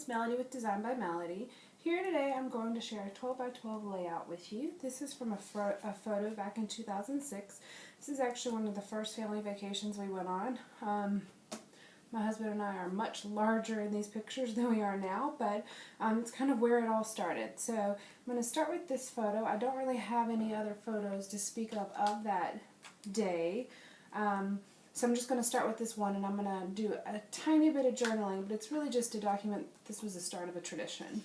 Melody with Design by Melody. Here today I'm going to share a 12 by 12 layout with you. This is from a photo back in 2006. This is actually one of the first family vacations we went on. My husband and I are much larger in these pictures than we are now, but it's kind of where it all started. So I'm going to start with this photo. I don't really have any other photos to speak of that day. So I'm just going to start with this one, and I'm going to do a tiny bit of journaling, but it's really just to document this was the start of a tradition.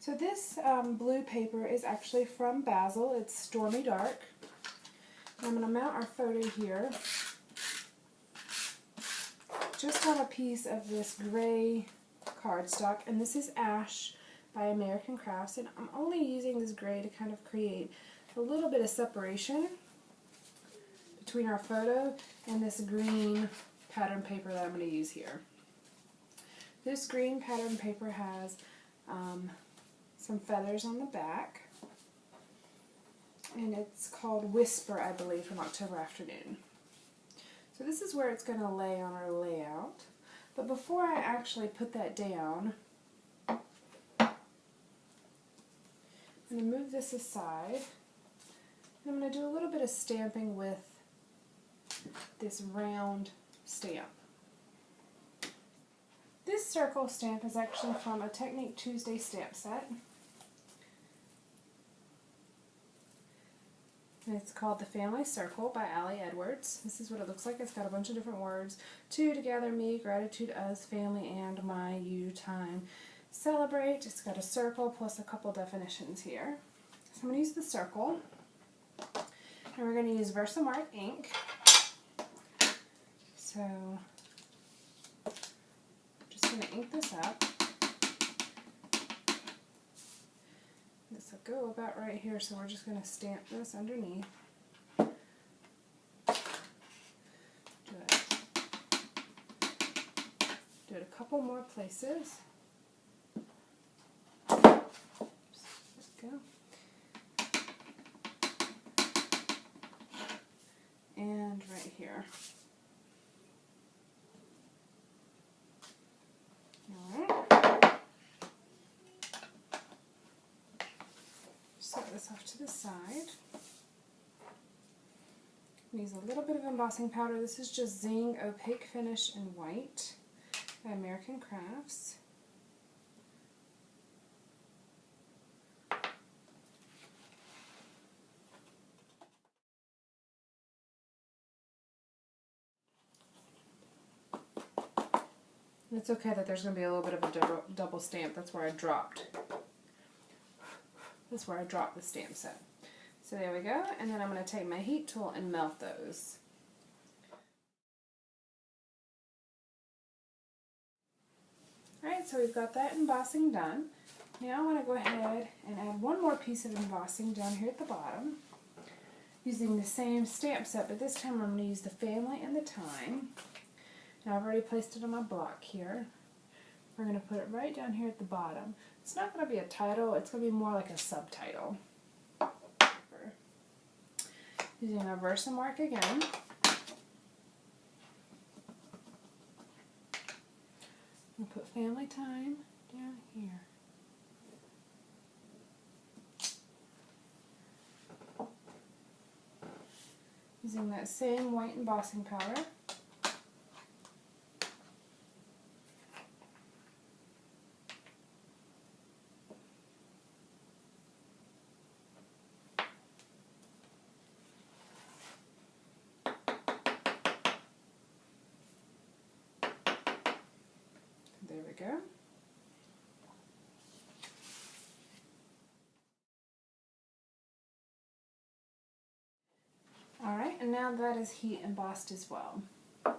So this blue paper is actually from Basil. It's Stormy Dark. I'm going to mount our photo here just on a piece of this gray cardstock, and this is Ash by American Crafts, and I'm only using this gray to kind of create a little bit of separation between our photo and this green pattern paper that I'm going to use here. This green pattern paper has some feathers on the back, and it's called Whisper, I believe, from October Afternoon. So this is where it's going to lay on our layout. But before I actually put that down, I'm going to move this aside, and I'm going to do a little bit of stamping with this round stamp. This circle stamp is actually from a Technique Tuesday stamp set. And it's called The Family Circle by Allie Edwards. This is what it looks like. It's got a bunch of different words. To, together, me, gratitude, us, family, and my, you, time, celebrate. It's got a circle plus a couple definitions here. So I'm going to use the circle. And we're going to use Versamark ink. So I'm just going to ink this up. This will go about right here, so we're just going to stamp this underneath. Do it a couple more places. Oops, there we go. And right here. Set this off to the side. Use a little bit of embossing powder. This is just Zing Opaque Finish in White by American Crafts. And it's okay that there's going to be a little bit of a double stamp. That's where I dropped. That's where I dropped the stamp set. So there we go, and then I'm going to take my heat tool and melt those. Alright, so we've got that embossing done. Now I want to go ahead and add one more piece of embossing down here at the bottom, using the same stamp set, but this time I'm going to use the family and the time. Now I've already placed it on my block here. We're going to put it right down here at the bottom. It's not going to be a title, it's going to be more like a subtitle. Using our Versamark again. We'll put family time down here. Using that same white embossing powder. There we go. Alright, and now that is heat embossed as well. I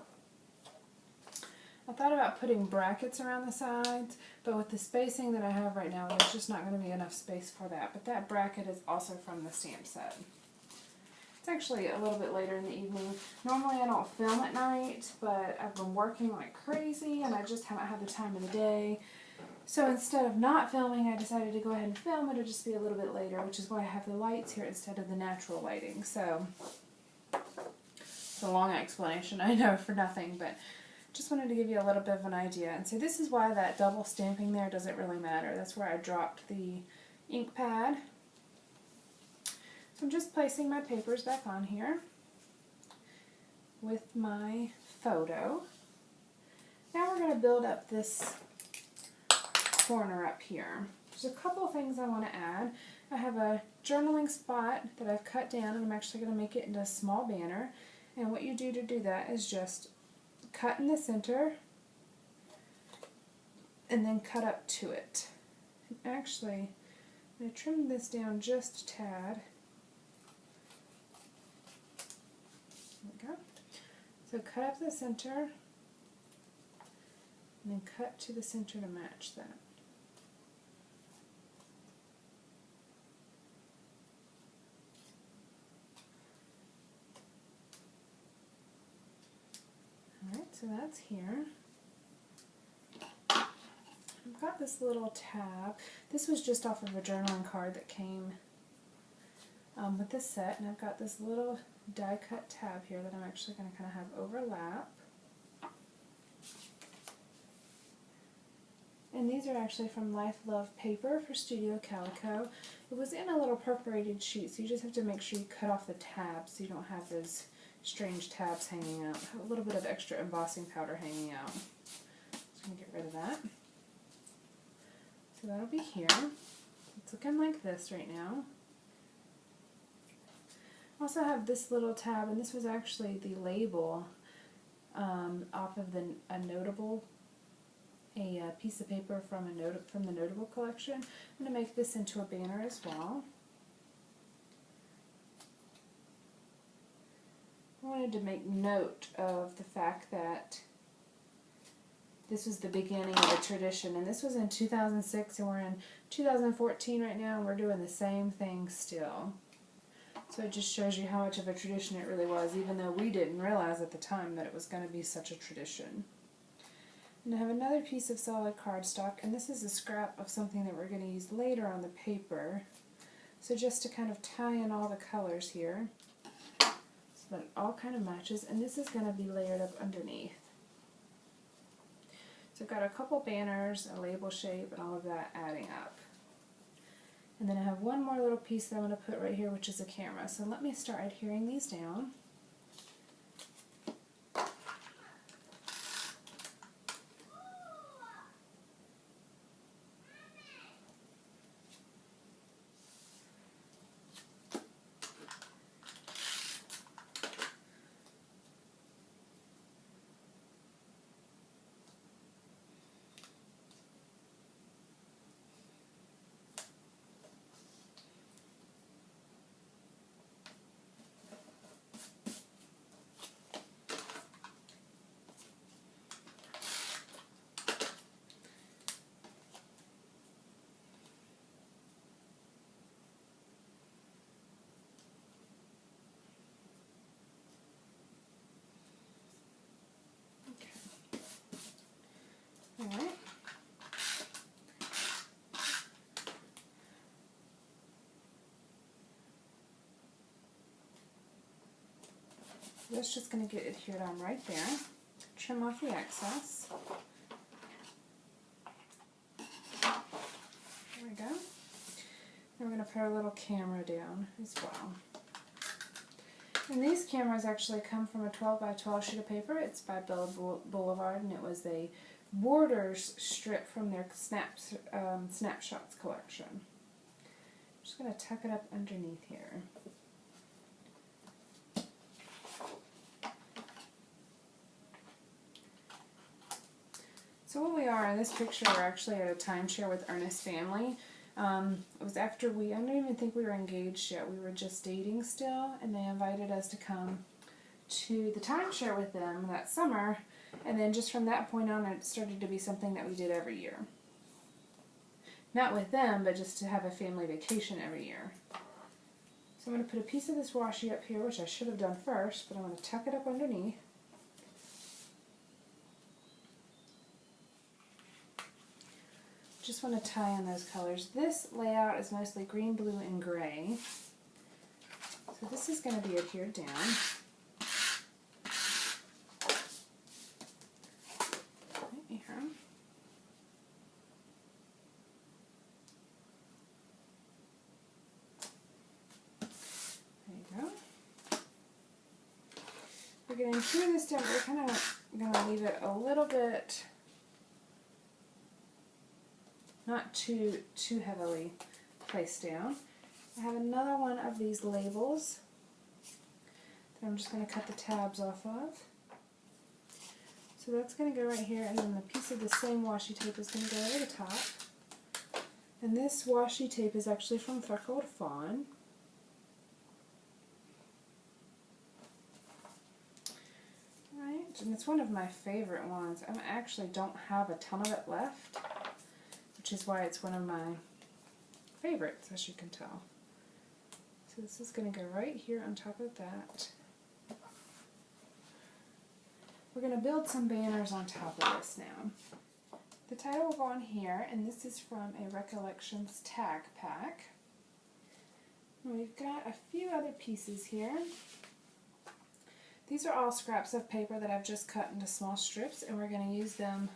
thought about putting brackets around the sides, but with the spacing that I have right now, there's just not going to be enough space for that. But that bracket is also from the stamp set. It's actually a little bit later in the evening. Normally I don't film at night, but I've been working like crazy and I just haven't had the time of the day. So instead of not filming, I decided to go ahead and film. It'll just be a little bit later, which is why I have the lights here instead of the natural lighting. So it's a long explanation, I know, for nothing, but Just wanted to give you a little bit of an idea. And so this is why that double stamping there doesn't really matter. That's where I dropped the ink pad. So I'm just placing my papers back on here with my photo. Now we're going to build up this corner up here. There's a couple of things I want to add. I have a journaling spot that I've cut down, and I'm actually going to make it into a small banner. And what you do to do that is just cut in the center and then cut up to it. And actually, I'm going to trim this down just a tad. There we go. So cut up the center and then cut to the center to match that. Alright, so that's here. I've got this little tab. This was just off of a journaling card that came with this set, and I've got this little die cut tab here that I'm actually going to kind of have overlap. And these are actually from Life Love Paper for Studio Calico. It was in a little perforated sheet, so you just have to make sure you cut off the tabs so you don't have those strange tabs hanging out. I have a little bit of extra embossing powder hanging out. Just going to get rid of that. So that'll be here. It's looking like this right now. I also have this little tab, and this was actually the label off of a notable, a piece of paper from the Notable collection. I'm going to make this into a banner as well. I wanted to make note of the fact that this was the beginning of a tradition, and this was in 2006, and we're in 2014 right now, and we're doing the same thing still. So it just shows you how much of a tradition it really was, even though we didn't realize at the time that it was going to be such a tradition. And I have another piece of solid cardstock, and this is a scrap of something that we're going to use later on the paper. So just to kind of tie in all the colors here, so that it all kind of matches, and this is going to be layered up underneath. So I've got a couple banners, a label shape, and all of that adding up. And then I have one more little piece that I'm going to put right here, which is a camera. So let me start adhering these down. Alright. That's just going to get adhered on right there. Trim off the excess. There we go. And we're going to put our little camera down as well. And these cameras actually come from a 12 by 12 sheet of paper. It's by Bella Boulevard, and it was a Borders strip from their Snapshots collection. I'm just going to tuck it up underneath here. So what we are in this picture, we're actually at a timeshare with Ernest's family. It was after I don't even think we were engaged yet. We were just dating still, and they invited us to come to the timeshare with them that summer, and then just from that point on it started to be something that we did every year. Not with them, but just to have a family vacation every year. So I'm going to put a piece of this washi up here, which I should have done first, but I'm going to tuck it up underneath. Just want to tie in those colors. This layout is mostly green, blue, and gray. So this is going to be adhered down. we're going to hear this down, we're kind of going to leave it a little bit, not too heavily placed down. I have another one of these labels that I'm just going to cut the tabs off of. So that's going to go right here, and then the piece of the same washi tape is going to go over the top. And this washi tape is actually from Freckled Fawn. Right, and it's one of my favorite ones. I actually don't have a ton of it left, which is why it's one of my favorites, as you can tell. So this is going to go right here on top of that. We're going to build some banners on top of this now. The title will go on here, and this is from a Recollections tag pack. And we've got a few other pieces here. These are all scraps of paper that I've just cut into small strips, and we're going to use them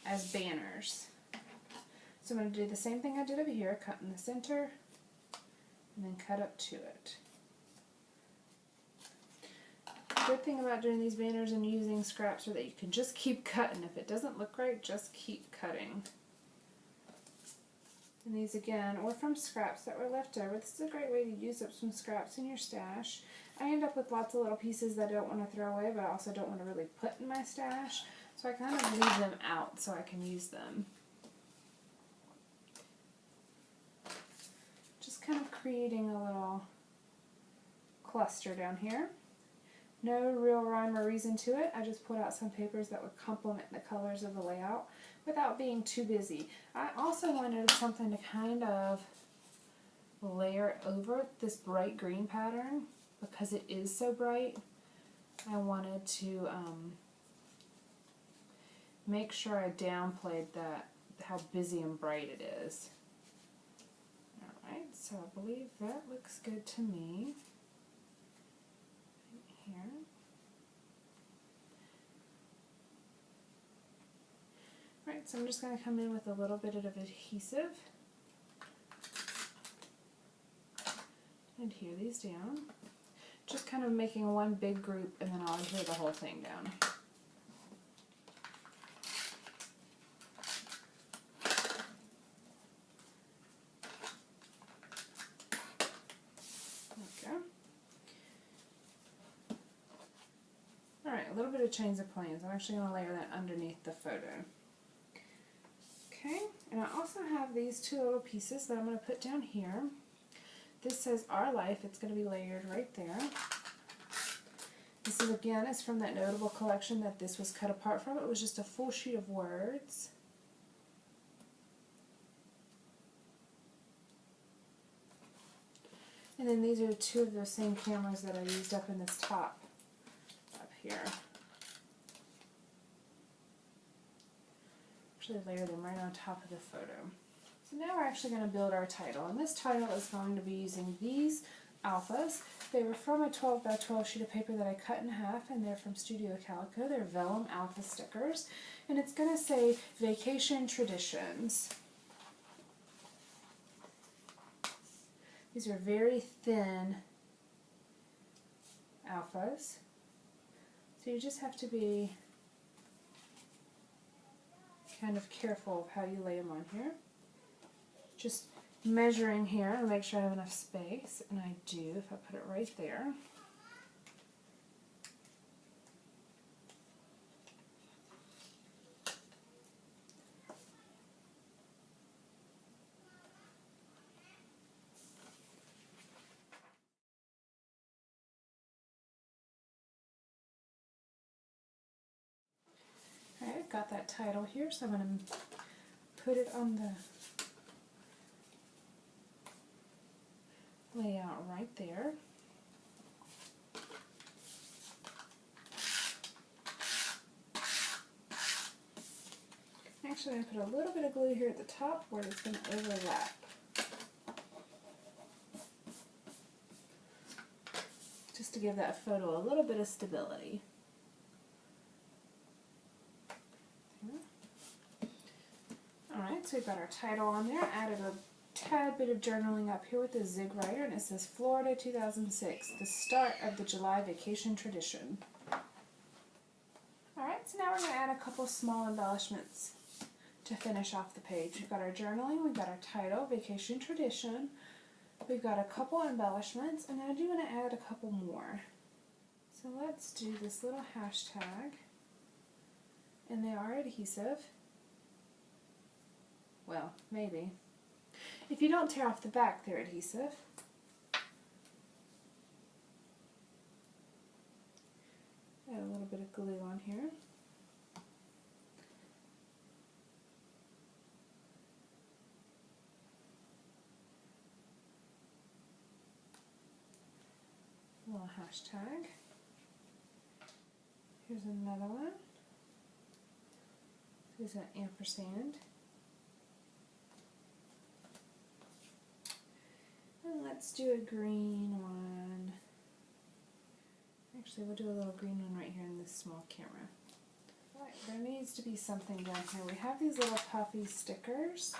as banners. So I'm going to do the same thing I did over here, cut in the center, and then cut up to it. The good thing about doing these banners and using scraps are that you can just keep cutting. If it doesn't look right, just keep cutting. And these again were from scraps that were left over. This is a great way to use up some scraps in your stash. I end up with lots of little pieces that I don't want to throw away, but I also don't want to really put in my stash. So I kind of leave them out so I can use them. Just kind of creating a little cluster down here. No real rhyme or reason to it. I just put out some papers that would complement the colors of the layout without being too busy. I also wanted something to kind of layer over this bright green pattern because it is so bright. I wanted to make sure I downplayed that, how busy and bright it is. Alright, so I believe that looks good to me. Here. Right, so I'm just going to come in with a little bit of adhesive and adhere these down. Just kind of making one big group, and then I'll adhere the whole thing down. A little bit of chains of planes. I'm actually going to layer that underneath the photo. Okay, and I also have these two little pieces that I'm going to put down here. This says Our Life. It's going to be layered right there. This is again is from that notable collection that this was cut apart from. It was just a full sheet of words. And then these are two of those same cameras that I used up in this top. Here. Actually layer them right on top of the photo. So now we're actually going to build our title, and this title is going to be using these alphas. They were from a 12 by 12 sheet of paper that I cut in half, and they're from Studio Calico. They're vellum alpha stickers, and it's going to say Vacation Traditions. These are very thin alphas. So you just have to be kind of careful of how you lay them on here. Just measuring here and make sure I have enough space, and I do if I put it right there. Alright, I've got that title here, so I'm going to put it on the layout right there. Actually, I put a little bit of glue here at the top where it's going to overlap. Just to give that photo a little bit of stability. Alright, so we've got our title on there. Added a tad bit of journaling up here with the Zig Writer, and it says Florida 2006, the start of the July vacation tradition. Alright, so now we're going to add a couple small embellishments to finish off the page. We've got our journaling, we've got our title, Vacation Tradition, we've got a couple embellishments, and I do want to add a couple more. So let's do this little hashtag, and they are adhesive. Well, maybe. If you don't tear off the back, they're adhesive. Add a little bit of glue on here. A little hashtag. Here's another one. Here's an ampersand. And let's do a green one. Actually, we'll do a little green one right here in this small camera. Right, there needs to be something down here. We have these little puffy stickers,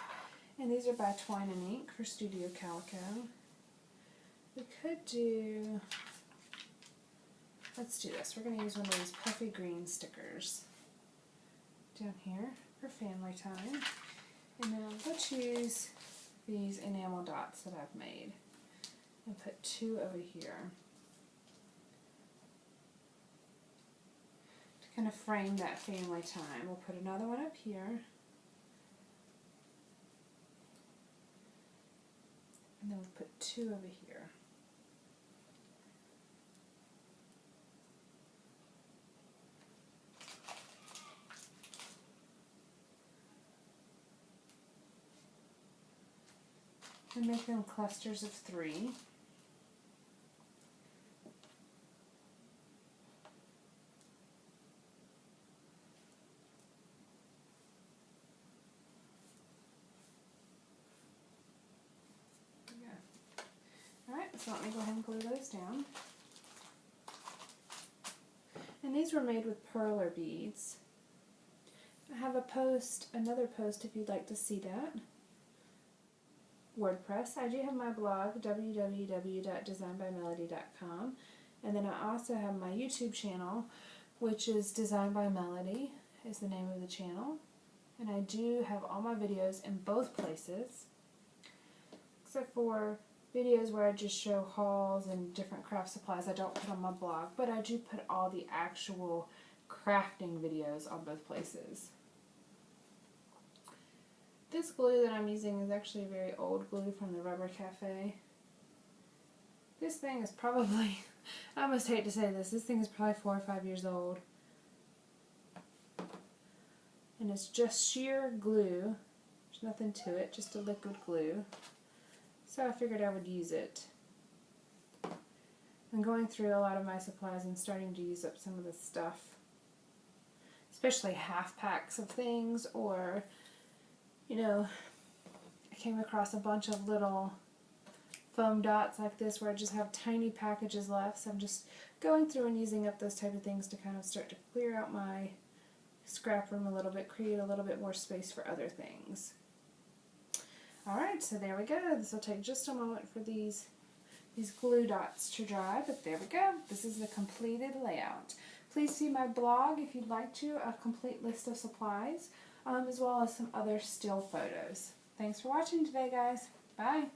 and these are by Twine and Ink for Studio Calico. We could do, let's do this. We're going to use one of these puffy green stickers down here for family time. And then let's use these enamel dots that I've made and put two over here to kind of frame that family time. We'll put another one up here, and then we'll put two over here. And make them clusters of 3. Alright, so let me go ahead and glue those down. And these were made with perler beads. I have a post, another post if you'd like to see that. WordPress. I do have my blog, www.designbymelody.com, and then I also have my YouTube channel, which is Design by Melody, is the name of the channel, and I do have all my videos in both places, except for videos where I just show hauls and different craft supplies I don't put on my blog, but I do put all the actual crafting videos on both places. This glue that I'm using is actually a very old glue from the Rubber Cafe. This thing is probably, I almost hate to say this thing is probably 4 or 5 years old. And it's just sheer glue. There's nothing to it, just a liquid glue. So I figured I would use it. I'm going through a lot of my supplies and starting to use up some of this stuff. Especially half packs of things, or you know, I came across a bunch of little foam dots like this where I just have tiny packages left, so I'm just going through and using up those type of things to kind of start to clear out my scrap room a little bit, create a little bit more space for other things. Alright, so there we go. This will take just a moment for these glue dots to dry, but there we go. This is the completed layout. Please see my blog if you'd like to, a complete list of supplies, as well as some other still photos. Thanks for watching today, guys. Bye.